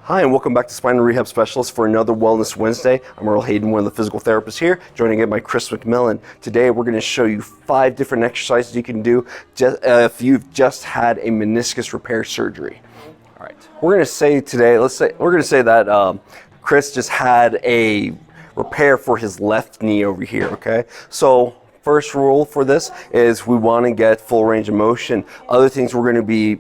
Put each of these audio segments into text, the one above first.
Hi, and welcome back to Spine Rehab Specialists for another Wellness Wednesday. I'm Earl Hayden, one of the physical therapists here, joining in by Chris McMillen. Today, we're going to show you 5 different exercises you can do if you've just had a meniscus repair surgery. All right, we're going to say today, that Chris just had a repair for his left knee over here. Okay, so first rule for this is we want to get full range of motion. Other things we're going to be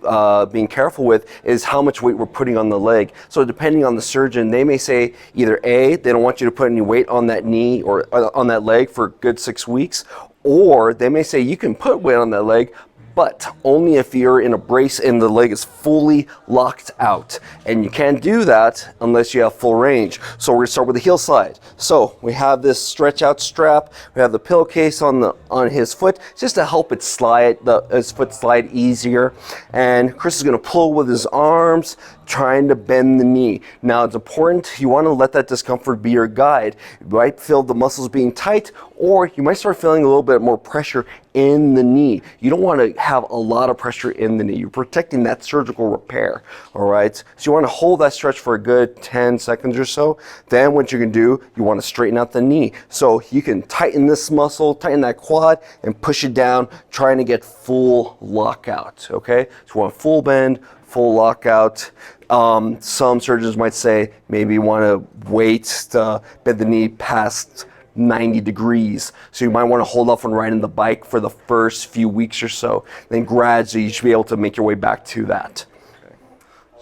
being careful with is how much weight we're putting on the leg. So depending on the surgeon, they may say either A, they don't want you to put any weight on that knee or on that leg for a good 6 weeks, or they may say you can put weight on that leg, but only if you're in a brace and the leg is fully locked out. And you can't do that unless you have full range. So we're gonna start with the heel side. So we have this stretch out strap. We have the pillowcase on his foot just to help it slide, his foot slide easier. And Chris is gonna pull with his arms, trying to bend the knee. Now it's important, you want to let that discomfort be your guide. You might feel the muscles being tight, or you might start feeling a little bit more pressure in the knee. You don't want to have a lot of pressure in the knee. You're protecting that surgical repair, all right? So you want to hold that stretch for a good 10 seconds or so. Then what you can do, you want to straighten out the knee. So you can tighten this muscle, tighten that quad, and push it down, trying to get full lockout, okay? So you want full bend, full lockout. Some surgeons might say maybe you want to wait to bend the knee past 90 degrees. So you might want to hold off on riding the bike for the first few weeks or so. Then gradually you should be able to make your way back to that.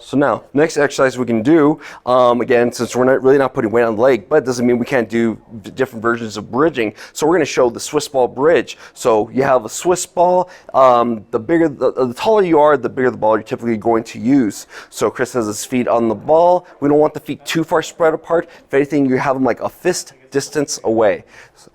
So now, next exercise we can do, again, since we're really not putting weight on the leg, but it doesn't mean we can't do different versions of bridging. So we're going to show the Swiss ball bridge. So you have a Swiss ball. The taller you are, the bigger the ball you're typically going to use. So Chris has his feet on the ball. We don't want the feet too far spread apart. If anything, you have them like a fist distance away.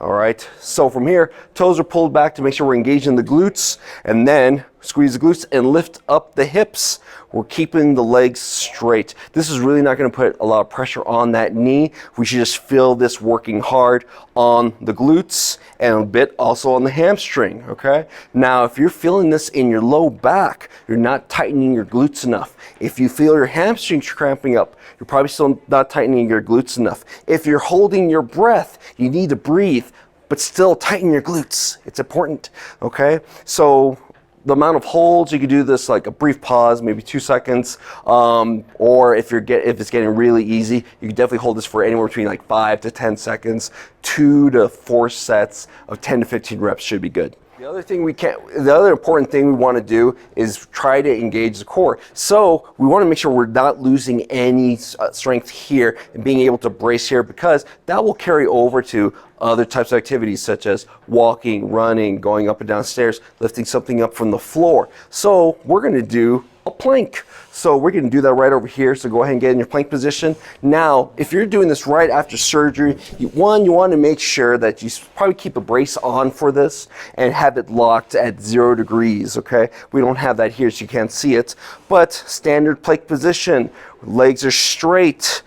All right, so from here, toes are pulled back to make sure we're engaging the glutes, and then squeeze the glutes and lift up the hips. We're keeping the legs straight. This is really not going to put a lot of pressure on that knee. We should just feel this working hard on the glutes and a bit also on the hamstring, okay? Now, if you're feeling this in your low back, you're not tightening your glutes enough. If you feel your hamstrings cramping up, you're probably still not tightening your glutes enough. If you're holding your breath, you need to breathe, but still tighten your glutes. It's important, okay? So the amount of holds, you could do this like a brief pause, maybe 2 seconds, or if it's getting really easy, you can definitely hold this for anywhere between like 5 to 10 seconds. 2 to 4 sets of 10 to 15 reps should be good. The other important thing we want to do is try to engage the core. So we want to make sure we're not losing any strength here and being able to brace here, because that will carry over to other types of activities such as walking, running, going up and down stairs, lifting something up from the floor. So we're going to do a plank. So we're going to do that right over here. So go ahead and get in your plank position. Now, if you're doing this right after surgery, you want to make sure that you probably keep a brace on for this and have it locked at 0 degrees, okay? We don't have that here, so you can't see it. But standard plank position, legs are straight,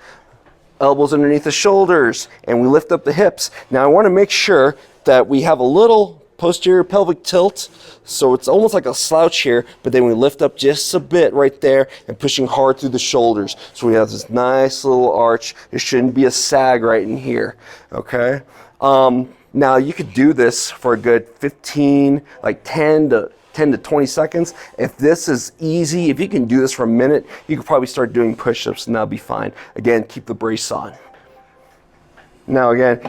elbows underneath the shoulders, and we lift up the hips. Now I want to make sure that we have a little posterior pelvic tilt, so it's almost like a slouch here, but then we lift up just a bit right there and pushing hard through the shoulders. So we have this nice little arch. There shouldn't be a sag right in here, okay? Now you could do this for a good 10 to 20 seconds. If this is easy, if you can do this for a minute, you could probably start doing push-ups and that'll be fine. Again, keep the brace on. Now again,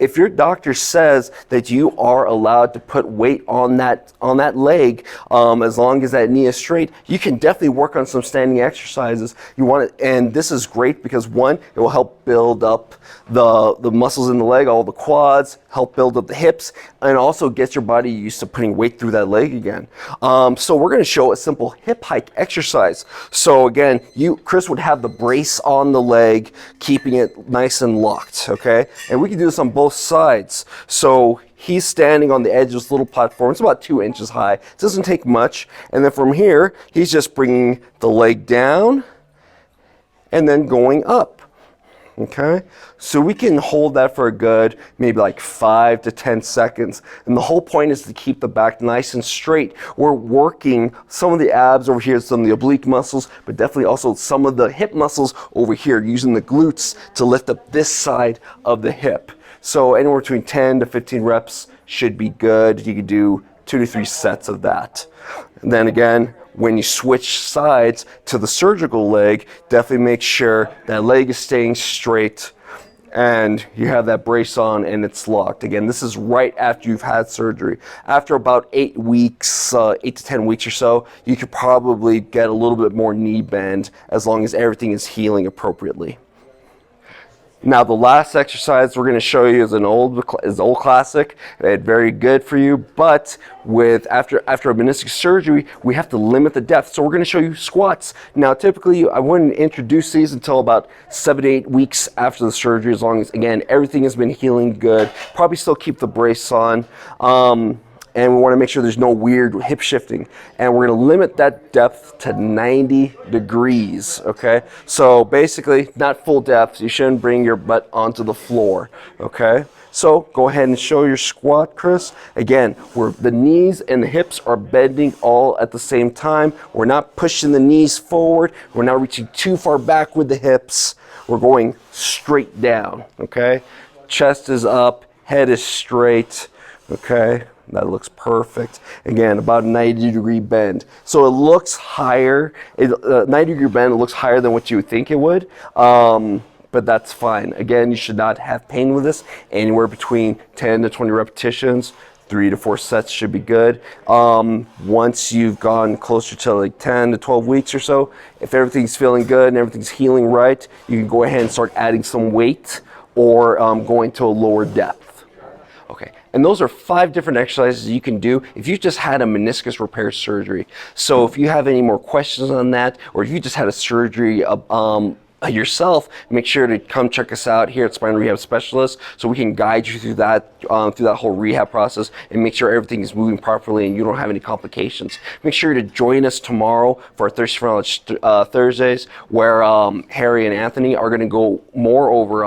if your doctor says that you are allowed to put weight on that leg, as long as that knee is straight, you can definitely work on some standing exercises. And this is great because one, it will help build up the muscles in the leg, all the quads, help build up the hips, and also get your body used to putting weight through that leg again. So we're going to show a simple hip hike exercise. So again, Chris would have the brace on the leg, keeping it nice and locked, okay? And we can do this on both sides. So he's standing on the edge of this little platform. It's about 2 inches high. It doesn't take much. And then from here, he's just bringing the leg down and then going up. Okay, so we can hold that for a good maybe like 5 to 10 seconds. And the whole point is to keep the back nice and straight. We're working some of the abs over here, some of the oblique muscles, but definitely also some of the hip muscles over here, using the glutes to lift up this side of the hip. So anywhere between 10 to 15 reps should be good. You could do 2 to 3 sets of that. And then again, when you switch sides to the surgical leg, definitely make sure that leg is staying straight and you have that brace on and it's locked. Again, this is right after you've had surgery. After about 8 weeks, 8 to 10 weeks or so, you could probably get a little bit more knee bend as long as everything is healing appropriately. Now the last exercise we're going to show you is an old classic. It's very good for you, but after a meniscus surgery, we have to limit the depth. So we're going to show you squats. Now typically I wouldn't introduce these until about 7 to 8 weeks after the surgery, as long as again everything has been healing good. Probably still keep the brace on. And we want to make sure there's no weird hip shifting. And we're going to limit that depth to 90 degrees, okay? So basically, not full depth. You shouldn't bring your butt onto the floor, okay? So go ahead and show your squat, Chris. Again, the knees and the hips are bending all at the same time. We're not pushing the knees forward. We're not reaching too far back with the hips. We're going straight down, okay? Chest is up, head is straight, okay? That looks perfect. Again, about a 90-degree bend. So it looks higher. 90-degree bend, it looks higher than what you would think it would, but that's fine. Again, you should not have pain with this. Anywhere between 10 to 20 repetitions, 3 to 4 sets should be good. Once you've gone closer to like 10 to 12 weeks or so, if everything's feeling good and everything's healing right, you can go ahead and start adding some weight or going to a lower depth. Okay, and those are 5 different exercises you can do if you just had a meniscus repair surgery. So if you have any more questions on that, or if you just had a surgery yourself, make sure to come check us out here at Spine Rehab Specialists so we can guide you through that whole rehab process and make sure everything is moving properly and you don't have any complications. Make sure to join us tomorrow for our Thirsty for Knowledge Thursdays, where Harry and Anthony are going to go more over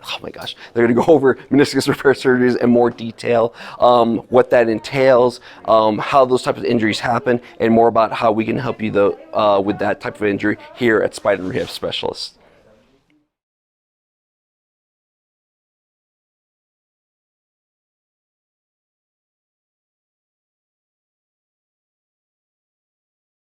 oh my gosh, they're going to go over meniscus repair surgeries in more detail, what that entails, how those types of injuries happen, and more about how we can help you with that type of injury here at Spine Rehab Specialists.